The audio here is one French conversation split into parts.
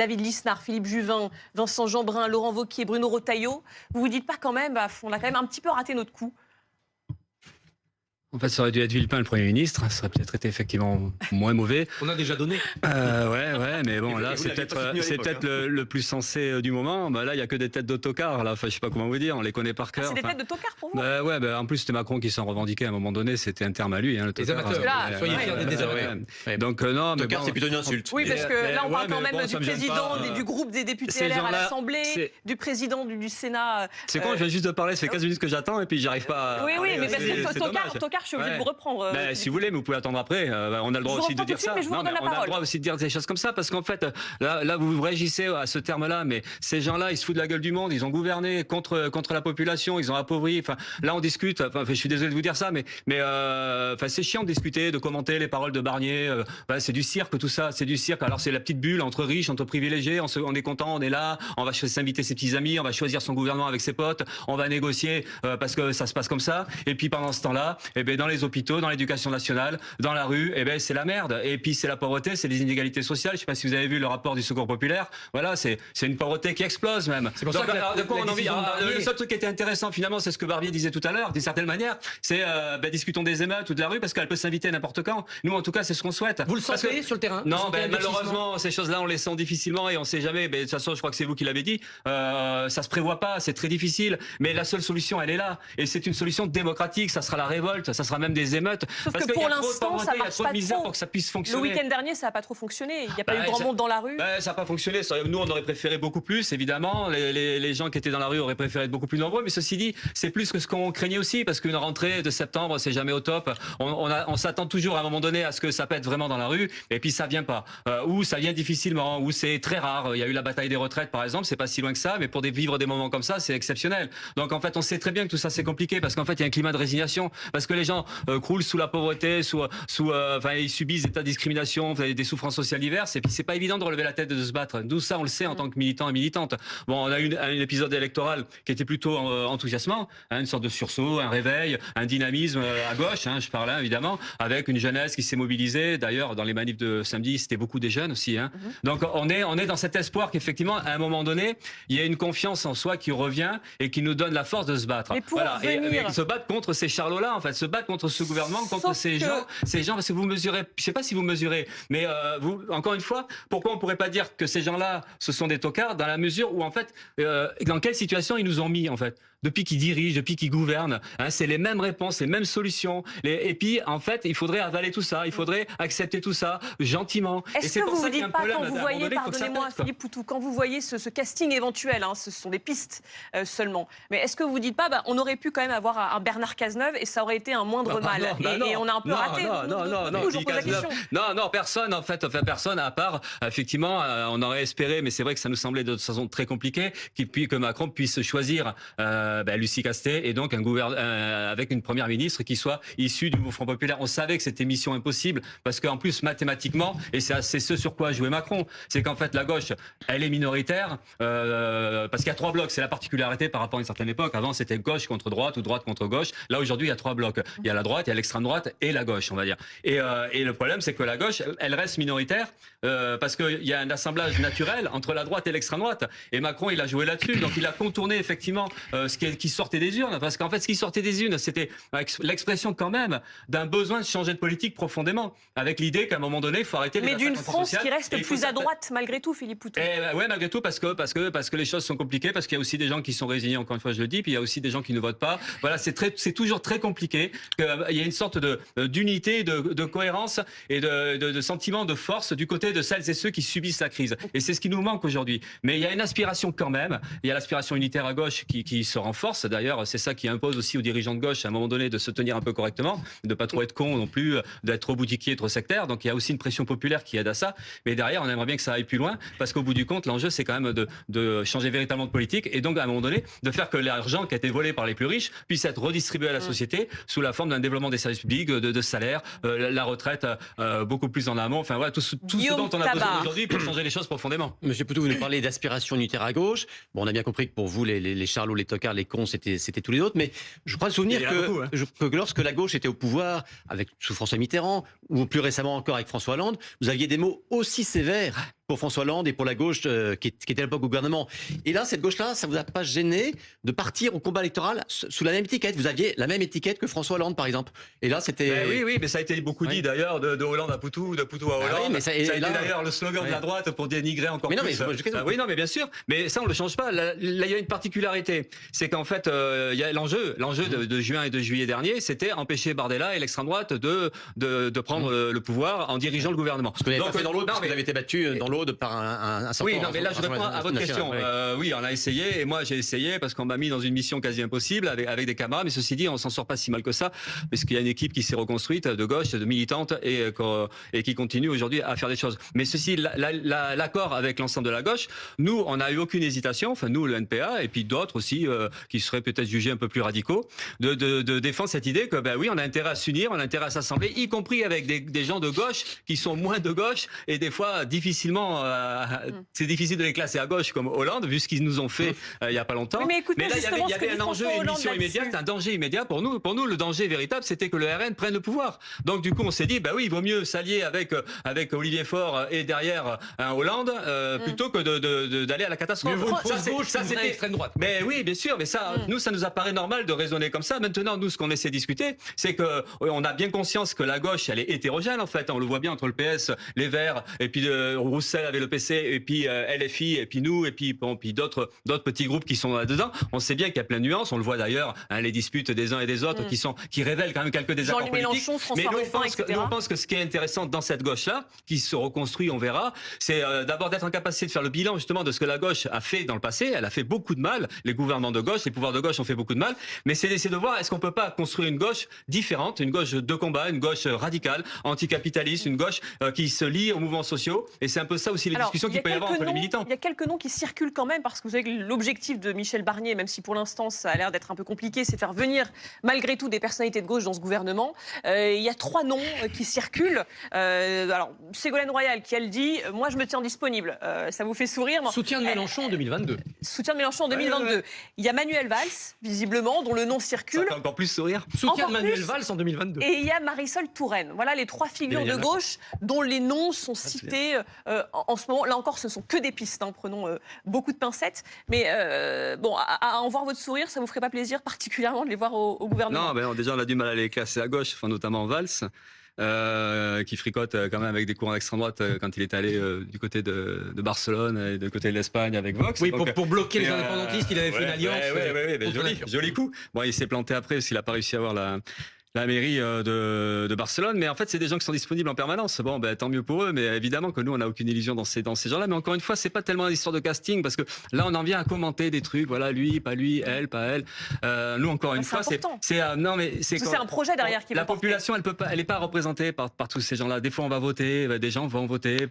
David Lisnard, Philippe Juvin, Vincent Jeanbrun, Laurent Wauquiez, Bruno Retailleau, vous vous dites pas quand même, on a quand même un petit peu raté notre coup? En fait, ça aurait dû être Villepin le Premier ministre, ça aurait peut-être été effectivement moins mauvais. On a déjà donné. Ouais, mais bon, là, c'est peut-être le plus sensé du moment. Bah, là, il n'y a que des têtes d'autocar, là. Enfin, je sais pas comment vous dire, on les connaît par cœur. C'est des têtes de tocard pour vous? En plus, c'était Macron qui s'en revendiquait à un moment donné, c'était un terme à lui, hein, le tocard. Les amateurs, soyez fiers des amateurs. Donc, non, mais tocard, c'est plutôt une insulte. Oui, parce que là, on parle quand même du président du groupe des députés LR à l'Assemblée, du président du Sénat. C'est con, je viens juste de parler, ça fait 15 minutes que j'attends et puis j'arrive pas à... Oui, mais parce que tocard, je suis obligée de vous reprendre. Si vous voulez, mais vous pouvez attendre après. On a le droit aussi de dire ça. On a le droit aussi de dire des choses comme ça, parce qu'en fait, là, vous réagissez à ce terme-là, mais ces gens-là, ils se foutent de la gueule du monde. Ils ont gouverné contre la population. Ils ont appauvri. Enfin, là, on discute. Enfin, je suis désolé de vous dire ça, mais c'est chiant de discuter, de commenter les paroles de Barnier. C'est du cirque, tout ça. C'est du cirque. Alors, c'est la petite bulle entre riches, entre privilégiés. On est content, on est là. On va s'inviter ses petits amis. On va choisir son gouvernement avec ses potes. On va négocier parce que ça se passe comme ça. Et puis pendant ce temps-là, dans les hôpitaux, dans l'éducation nationale, dans la rue, c'est la merde. Et puis c'est la pauvreté, c'est les inégalités sociales. Je sais pas si vous avez vu le rapport du Secours populaire. Voilà, c'est une pauvreté qui explose même. C'est pour ça que le seul truc qui était intéressant finalement, c'est ce que Barbier disait tout à l'heure, d'une certaine manière, c'est discutons des émeutes ou de la rue parce qu'elle peut s'inviter n'importe quand. Nous en tout cas, c'est ce qu'on souhaite. Vous le sentez sur le terrain? Non, malheureusement, ces choses-là, on les sent difficilement et on sait jamais. De toute façon, je crois que c'est vous qui l'avez dit. Ça se prévoit pas, c'est très difficile. Mais la seule solution, elle est là. Et c'est une solution démocratique. Ça sera la révolte, ça sera même des émeutes. Sauf que pour l'instant, ça marche pas trop. Pour que ça puisse fonctionner. Le week-end dernier, ça n'a pas trop fonctionné. Il n'y a pas eu grand monde dans la rue. Ça n'a pas fonctionné. Nous, on aurait préféré beaucoup plus, évidemment. Les gens qui étaient dans la rue auraient préféré être beaucoup plus nombreux. Mais ceci dit, c'est plus que ce qu'on craignait aussi, parce qu'une rentrée de septembre, c'est jamais au top. On s'attend toujours à un moment donné à ce que ça pète vraiment dans la rue, et puis ça vient pas. Ou ça vient difficilement, ou c'est très rare. Il y a eu la bataille des retraites, par exemple. C'est pas si loin que ça, mais pour vivre des moments comme ça, c'est exceptionnel. Donc en fait, on sait très bien que tout ça c'est compliqué, parce qu'en fait, il y a un climat de résignation, parce que les gens croulent sous la pauvreté, ils subissent des tas de discriminations, des souffrances sociales diverses, et puis c'est pas évident de relever la tête et de se battre. D'où ça, on le sait en tant que militants et militantes. Bon, on a eu un épisode électoral qui était plutôt enthousiasmant, une sorte de sursaut, un réveil, un dynamisme à gauche, je parlais évidemment, avec une jeunesse qui s'est mobilisée. D'ailleurs, dans les manifs de samedi, c'était beaucoup des jeunes aussi. Donc on est dans cet espoir qu'effectivement, à un moment donné, il y a une confiance en soi qui revient et qui nous donne la force de se battre. Mais pour et se battre contre ces charlots-là, en fait, se battre contre ce gouvernement, contre ces gens, parce que vous mesurez, je sais pas si vous mesurez, mais vous, encore une fois, pourquoi on pourrait pas dire que ces gens-là, ce sont des tocards, dans la mesure où, en fait, dans quelle situation ils nous ont mis, en fait, depuis qu'ils dirigent, depuis qu'ils gouvernent, c'est les mêmes réponses, les mêmes solutions, et puis, en fait, il faudrait avaler tout ça, il faudrait accepter tout ça, gentiment. Est-ce que vous vous dites pas, quand vous voyez, pardonnez-moi Philippe Poutou, quand vous voyez ce casting éventuel, ce sont des pistes seulement, mais est-ce que vous vous dites pas, on aurait pu quand même avoir un Bernard Cazeneuve et ça aurait été un moindre mal, et on a un peu raté. Non, personne, en fait, personne, à part, effectivement, on aurait espéré, mais c'est vrai que ça nous semblait de toute façon très compliqué, que Macron puisse choisir Lucie Castet, et donc avec une première ministre qui soit issue du mouvement populaire. On savait que c'était mission impossible, parce qu'en plus, mathématiquement, et c'est ce sur quoi a joué Macron, c'est qu'en fait, la gauche, elle est minoritaire, parce qu'il y a 3 blocs, c'est la particularité par rapport à une certaine époque. Avant, c'était gauche contre droite, ou droite contre gauche. Là, aujourd'hui, il y a 3 blocs. Il y a la droite, il y a l'extrême droite, et la gauche, on va dire. Et le problème, c'est que la gauche, elle reste minoritaire, parce qu'il y a un assemblage naturel entre la droite et l'extrême droite. Et Macron, il a joué là-dessus. Donc, il a contourné, effectivement, ce qui sortait des urnes. Parce qu'en fait, ce qui sortait des urnes, c'était l'expression, quand même, d'un besoin de changer de politique profondément. Avec l'idée qu'à un moment donné, il faut arrêter les attaques antisociales. Mais d'une France qui reste plus à droite, malgré tout, Philippe Poutou. Ouais, malgré tout, parce que les choses sont compliquées, parce qu'il y a aussi des gens qui sont résignés, encore une fois, je le dis, puis il y a aussi des gens qui ne votent pas. Voilà, c'est toujours très compliqué. Il y a une sorte d'unité, de cohérence et de sentiment de force du côté de celles et ceux qui subissent la crise. Et c'est ce qui nous manque aujourd'hui. Mais il y a une aspiration quand même. Il y a l'aspiration unitaire à gauche qui se renforce. D'ailleurs, c'est ça qui impose aussi aux dirigeants de gauche, à un moment donné, de se tenir un peu correctement, de pas trop être con non plus, d'être trop boutiquier, trop sectaire. Donc il y a aussi une pression populaire qui aide à ça. Mais derrière, on aimerait bien que ça aille plus loin, parce qu'au bout du compte, l'enjeu, c'est quand même de changer véritablement de politique, et donc à un moment donné, de faire que l'argent qui a été volé par les plus riches puisse être redistribué à la société sous la forme d'un développement des services publics, de salaires, la retraite beaucoup plus en amont. Enfin voilà, tout ce dont on a besoin aujourd'hui pour changer les choses profondément. Monsieur Poutou, vous nous parlez d'aspiration unitaire à gauche. Bon, on a bien compris que pour vous, les charlots, les tocards, les cons, c'était tous les autres. Mais je crois me souvenir que lorsque la gauche était au pouvoir, sous François Mitterrand, ou plus récemment encore avec François Hollande, vous aviez des mots aussi sévères pour François Hollande et pour la gauche qui était à l'époque au gouvernement. Et là, cette gauche-là, ça vous a pas gêné de partir au combat électoral sous la même étiquette? Vous aviez la même étiquette que François Hollande, par exemple. Et là, c'était... Oui, mais ça a été beaucoup dit d'ailleurs, de Hollande à Poutou, de Poutou à Hollande. Oui, mais ça a été d'ailleurs le slogan de la droite pour dénigrer encore plus. Oui, non, mais bien sûr. Mais ça, on le change pas. Là, il y a une particularité. C'est qu'en fait, il y a l'enjeu de juin et de juillet dernier, c'était empêcher Bardella et l'extrême droite de prendre le pouvoir en dirigeant le gouvernement. Parce que vous n'avez pas fait dans l'Aude, parce que vous avez été battu dans l'Aude par un certain... Oui, non, mais là, je réponds à votre question. Oui, on a essayé, et moi, j'ai essayé, parce qu'on m'a mis dans une mission quasi impossible avec des camarades, mais ceci dit, on s'en sort pas si mal que ça, parce qu'il y a une équipe qui s'est reconstruite de gauche, de militante, et qui continue aujourd'hui à faire des choses. Mais ceci, l'accord avec l'ensemble de la gauche, nous, on n'a eu aucune hésitation, enfin nous, le NPA, et puis d'autres aussi, qui seraient peut-être jugés un peu plus radicaux, de défendre cette idée que, oui, on a intérêt à s'unir, on a intérêt à s'assembler, y compris avec des gens de gauche qui sont moins de gauche, et des fois, difficilement, c'est difficile de les classer à gauche comme Hollande, vu ce qu'ils nous ont fait il y a pas longtemps. Oui, mais là, il y avait un enjeu, une mission immédiate, un danger immédiat pour nous. Pour nous, le danger véritable, c'était que le RN prenne le pouvoir. Donc, du coup, on s'est dit, oui, il vaut mieux s'allier avec Olivier Faure et derrière un Hollande, plutôt que d'aller à la catastrophe. Ça, c'était extrême droite. Mais oui, bien sûr, mais ça, nous, ça nous apparaît normal de raisonner comme ça. Maintenant, nous, ce qu'on essaie de discuter, c'est que on a bien conscience que la gauche, elle est hétérogène, en fait. On le voit bien entre le PS, les Verts, et puis Roussel avec le PC, et puis LFI, et puis nous, et puis d'autres petits groupes qui sont là-dedans. On sait bien qu'il y a plein de nuances. On le voit d'ailleurs, les disputes des uns et des autres qui révèlent quand même quelques désaccords politiques. Mais nous, on pense que ce qui est intéressant dans cette gauche-là, qui se reconstruit, on verra, c'est d'abord d'être en capacité de faire le bilan justement de ce que la gauche a fait dans le passé. Elle a fait beaucoup de mal. Les gouvernements de gauche, les pouvoirs de gauche ont fait beaucoup de mal. Mais c'est d'essayer de voir est-ce qu'on peut pas construire une gauche différente, une gauche de combat, une gauche radicale, anticapitaliste, une gauche qui se lie aux mouvements sociaux. Et c'est un peu ça aussi les discussions qu'il peut y avoir entre les militants. Il y a quelques noms qui circulent quand même, parce que vous savez que l'objectif de Michel Barnier, même si pour l'instant ça a l'air d'être un peu compliqué, c'est de faire venir malgré tout des personnalités de gauche dans ce gouvernement. Il y a 3 noms qui circulent. Alors, Ségolène Royal qui, elle, dit « Moi, je me tiens disponible ». Ça vous fait sourire? Soutien de Mélenchon en 2022. Soutien de Mélenchon en 2022. Il y a Manuel Valls, visiblement, dont le nom circule. Ça fait encore plus sourire. Soutien de Manuel Valls en 2022. Et il y a Marisol Touraine. Voilà les 3 figures de gauche dont les noms sont cités en ce moment. Là encore, ce ne sont que des pistes. Prenons beaucoup de pincettes. Mais bon, à en voir votre sourire, ça vous ferait pas plaisir particulièrement de les voir au gouvernement? Non, déjà, on a du mal à les classer à gauche, notamment Valls. Qui fricote quand même avec des courants d'extrême droite quand il est allé du côté de Barcelone et du côté de l'Espagne avec Vox. Oui, pour bloquer les indépendantistes, il avait fait une alliance. Joli coup. Bon, il s'est planté après parce qu'il n'a pas réussi à avoir la mairie de Barcelone, mais en fait c'est des gens qui sont disponibles en permanence. Bon, tant mieux pour eux, mais évidemment que nous on n'a aucune illusion dans ces gens-là. Mais encore une fois, c'est pas tellement une histoire de casting, parce que là on en vient à commenter des trucs. Voilà, lui, pas elle, pas elle. Nous encore une fois, c'est un projet derrière qui la population, elle est pas représentée par tous ces gens-là. Des fois on va voter, des gens vont voter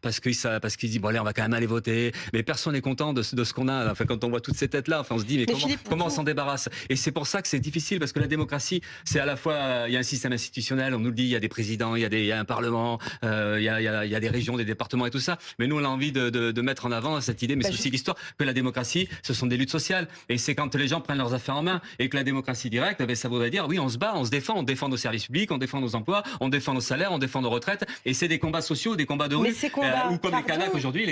parce qu'ils disent bon allez, on va quand même aller voter, mais personne n'est content de ce qu'on a. Enfin, quand on voit toutes ces têtes-là, on se dit mais comment on s'en débarrasse? Et c'est pour ça que c'est difficile, parce que la démocratie, c'est à la fois il y a un système institutionnel, on nous le dit, il y a des présidents, il y a un parlement, il y a des régions, des départements et tout ça. Mais nous, on a envie de mettre en avant cette idée, mais c'est aussi l'histoire, que la démocratie, ce sont des luttes sociales. Et c'est quand les gens prennent leurs affaires en main, et que la démocratie directe, ça voudrait dire, oui, on se bat, on se défend, on défend nos services publics, on défend nos emplois, on défend nos salaires, on défend nos retraites. Et c'est des combats sociaux, des combats de rue, ou comme les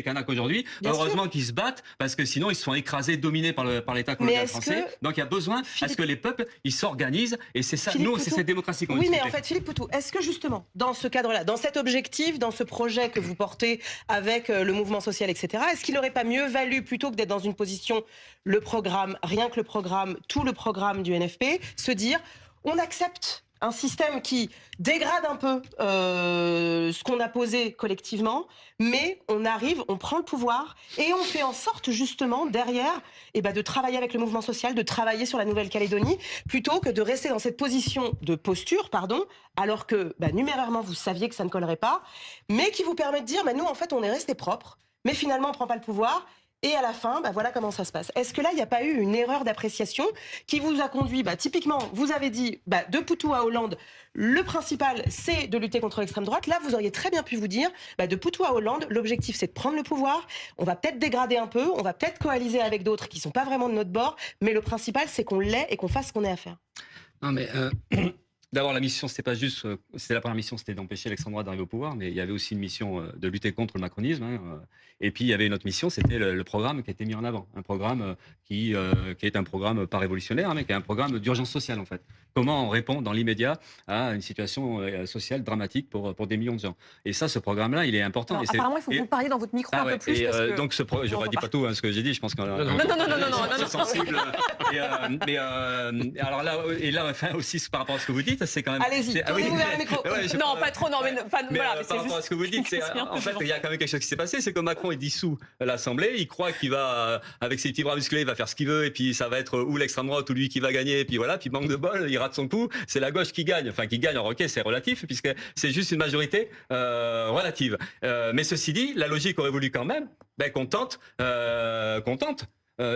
Kanaks aujourd'hui, heureusement qu'ils se battent, parce que sinon ils se font écraser, dominés par l'État colonial français. Donc il y a besoin à ce que les peuples, ils s'organisent, et c'est ça, nous, c'est cette démocratie qu'on Oui, mais en fait, Philippe Poutou, est-ce que justement, dans ce cadre-là, dans cet objectif, dans ce projet que vous portez avec le mouvement social, etc., est-ce qu'il n'aurait pas mieux valu, plutôt que d'être dans une position, le programme, rien que le programme, tout le programme du NFP, se dire, on accepte un système qui dégrade un peu ce qu'on a posé collectivement, mais on arrive, on prend le pouvoir et on fait en sorte justement derrière de travailler avec le mouvement social, de travailler sur la Nouvelle-Calédonie, plutôt que de rester dans cette posture, alors que numérairement vous saviez que ça ne collerait pas, mais qui vous permet de dire nous en fait on est resté propre, mais finalement on ne prend pas le pouvoir. Et à la fin, voilà comment ça se passe. Est-ce que là, il n'y a pas eu une erreur d'appréciation qui vous a conduit, typiquement, vous avez dit, de Poutou à Hollande, le principal, c'est de lutter contre l'extrême droite. Là, vous auriez très bien pu vous dire, de Poutou à Hollande, l'objectif, c'est de prendre le pouvoir. On va peut-être dégrader un peu, on va peut-être coaliser avec d'autres qui ne sont pas vraiment de notre bord, mais le principal, c'est qu'on l'ait et qu'on fasse ce qu'on est à faire. Non, mais... D'abord, la mission, c'était pas juste, c'était la première mission, c'était d'empêcher l'extrême droite d'arriver au pouvoir, mais il y avait aussi une mission de lutter contre le macronisme. Et puis, il y avait une autre mission, c'était le programme qui a été mis en avant. Un programme qui est un programme pas révolutionnaire, mais qui est un programme d'urgence sociale, en fait. Comment on répond dans l'immédiat à une situation sociale dramatique pour des millions de gens. Et ça, ce programme-là, il est important. Alors, apparemment, il faut que vous parliez dans votre micro un peu plus. Et parce que... donc, je ne redis pas tout ce que j'ai dit, je pense qu'on non, sensible. Mais alors là, enfin, aussi par rapport à ce que vous dites, c'est quand même. Allez-y, tournez-vous vers le micro. Non, pas trop, non, mais pas. Voilà, par rapport à ce que vous dites, en fait, il y a quand même quelque chose qui s'est passé, c'est que Macron il dissout l'Assemblée, il croit qu'il va, avec ses petits bras musclés, il va faire ce qu'il veut, et puis ça va être ou l'extrême droite ou lui qui va gagner, et puis voilà, puis manque de bol, il rate son coup, c'est la gauche qui gagne, enfin qui gagne en roquet, c'est relatif, puisque c'est juste une majorité relative. Mais ceci dit, la logique aurait voulu quand même qu'on tente.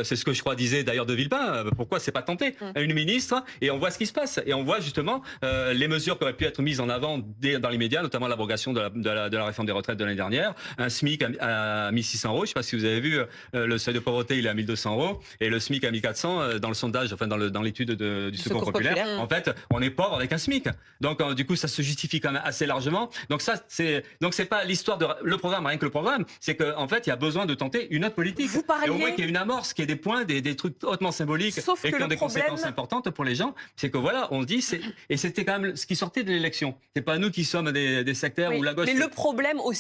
C'est ce que je crois disait d'ailleurs de Villepin. Pourquoi c'est pas tenté une ministre et on voit ce qui se passe et on voit justement les mesures qui auraient pu être mises en avant dans l'immédiat, notamment l'abrogation de la réforme des retraites de l'année dernière, un SMIC à 1600 €. Je sais pas si vous avez vu le seuil de pauvreté, il est à 1200 € et le SMIC à 1400 dans le sondage, enfin dans l'étude du Secours populaire. En fait, on est pauvre avec un SMIC. Donc du coup, ça se justifie quand même assez largement. Donc ça, c'est pas l'histoire de le programme, rien que le programme, c'est qu'en fait, il y a besoin de tenter une autre politique. Vous parliez... Et au moins qu'il y ait une amorce, qu'il y ait des points, des trucs hautement symboliques et qui ont des conséquences importantes pour les gens. C'est que voilà, on se dit, et c'était quand même ce qui sortait de l'élection. C'est pas nous qui sommes des sectaires ou la gauche. Mais le problème aussi,